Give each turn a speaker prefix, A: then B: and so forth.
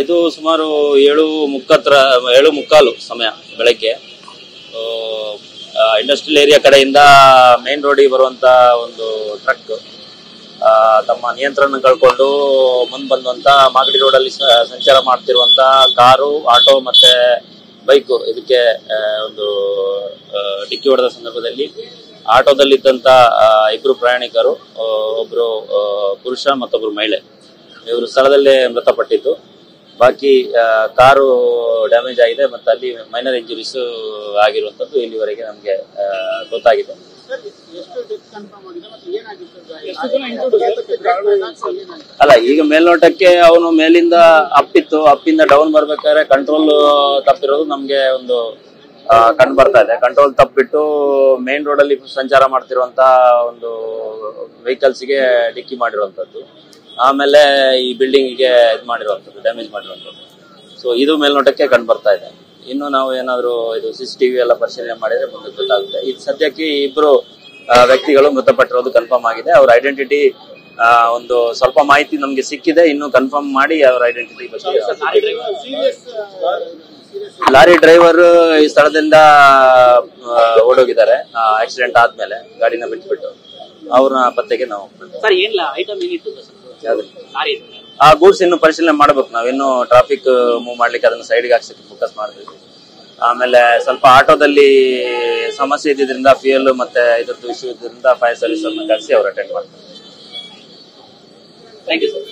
A: ಇದು ಸುಮಾರು 7:30 ಸಮಯ ಬೆಳಗ್ಗೆ. ಇಂಡಸ್ಟ್ರಿಯಲ್ ಏರಿಯಾ ಕಡೆಯಿಂದ ಮೇನ್ ರೋಡಿಗೆ ಬರುವಂತ ಒಂದು ಟ್ರಕ್ ತಮ್ಮ ನಿಯಂತ್ರಣ ಕಳ್ಕೊಂಡು ಮುಂದೆ ಬಂದಂತ ಮಾಗಡಿ ರೋಡ್ ಅಲ್ಲಿ ಸಂಚಾರ ಮಾಡ್ತಿರುವಂತ ಕಾರು, ಆಟೋ ಮತ್ತೆ ಬೈಕ್ ಇದಕ್ಕೆ ಒಂದು ಡಿಕ್ಕಿ ಹೊಡೆದ ಸಂದರ್ಭದಲ್ಲಿ ಆಟೋದಲ್ಲಿದ್ದಂತ ಇಬ್ರು ಪ್ರಯಾಣಿಕರು, ಒಬ್ರು ಪುರುಷ ಮತ್ತೊಬ್ರು ಮಹಿಳೆ, ಇವರು ಸ್ಥಳದಲ್ಲೇ ಮೃತಪಟ್ಟಿದ್ದು. ಬಾಕಿ ಕಾರು ಡ್ಯಾಮೇಜ್ ಆಗಿದೆ ಮತ್ತೆ ಅಲ್ಲಿ ಮೈನರ್ ಇಂಜುರೀಸ್ ಆಗಿರುವಂತದ್ದು ಇಲ್ಲಿವರೆಗೆ ನಮ್ಗೆ ಗೊತ್ತಾಗಿದೆ. ಅಲ್ಲ, ಈಗ ಮೇಲ್ನೋಟಕ್ಕೆ ಅವನು ಮೇಲಿಂದ ಅಪ್ಪಿಂದ ಡೌನ್ ಬರ್ಬೇಕಾದ್ರೆ ಕಂಟ್ರೋಲ್ ತಪ್ಪಿರೋದು ನಮ್ಗೆ ಒಂದು ಕಂಡು ಬರ್ತಾ ಇದೆ. ಕಂಟ್ರೋಲ್ ತಪ್ಪಿಟ್ಟು ಮೇನ್ ರೋಡ್ ಅಲ್ಲಿ ಸಂಚಾರ ಮಾಡ್ತಿರುವಂತ ಒಂದು ವೆಹಿಕಲ್ಸ್ ಗೆ ಡಿಕ್ಕಿ ಮಾಡಿರುವಂತದ್ದು, ಆಮೇಲೆ ಈ ಬಿಲ್ಡಿಂಗ್ ಗೆ ಇದು ಮಾಡಿರುವಂತದ್ದು, ಡ್ಯಾಮೇಜ್ ಮಾಡಿರುವಂತದ್ದು. ಸೊ ಇದು ಮೇಲ್ನೋಟಕ್ಕೆ ಕಂಡು ಬರ್ತಾ ಇದೆ. ಇನ್ನು ನಾವು ಏನಾದ್ರು ಇದು CCTV ಎಲ್ಲ ಪರಿಶೀಲನೆ ಮಾಡಿದ್ರೆ ಮುಂದೆ ಗೊತ್ತಾಗುತ್ತೆ. ಇದು ಸದ್ಯಕ್ಕೆ ಇಬ್ರು ವ್ಯಕ್ತಿಗಳು ಮೃತಪಟ್ಟಿರೋದು ಕನ್ಫರ್ಮ್ ಆಗಿದೆ. ಅವ್ರ ಐಡೆಂಟಿಟಿ ಒಂದು ಸ್ವಲ್ಪ ಮಾಹಿತಿ ನಮ್ಗೆ ಸಿಕ್ಕಿದೆ, ಇನ್ನು ಕನ್ಫರ್ಮ್ ಮಾಡಿ ಅವ್ರ ಐಡೆಂಟಿಟಿ ಬಗ್ಗೆ. ಲಾರಿ ಡ್ರೈವರ್ ಈ ಸ್ಥಳದಿಂದ ಓಡೋಗಿದ್ದಾರೆ. ಆಕ್ಸಿಡೆಂಟ್ ಆದ್ಮೇಲೆ ಗಾಡಿನ ಬಿಟ್ಬಿಟ್ಟು ಅವ್ರನ್ನ ಪತ್ತೆಗೆ ನಾವು ಆ ಗೂಡ್ಸ್ ಇನ್ನು ಪರಿಶೀಲನೆ ಮಾಡ್ಬೇಕು. ನಾವಿನ್ನು ಟ್ರಾಫಿಕ್ ಮೂವ್ ಮಾಡ್ಲಿಕ್ಕೆ ಅದನ್ನ ಸೈಡ್ಗೆ ಹಾಕ್ಸಕ್ಕೆ ಫೋಕಸ್ ಮಾಡ್ತೀವಿ. ಆಮೇಲೆ ಸ್ವಲ್ಪ ಆಟೋದಲ್ಲಿ ಸಮಸ್ಯೆ ಇದ್ದಿದ್ರಿಂದ, ಫ್ಯೂಯಲ್ ಮತ್ತೆ ಇದ್ರದ್ದು ಇಶ್ಯೂ ಇದ್ರಿಂದ ಫೈರ್ ಸರ್ವಿಸ್ ಅನ್ನು ಕಳಿಸಿ ಅವ್ರು ಅಟೆಂಡ್ ಮಾಡ್ತಾರೆ. Thank you sir.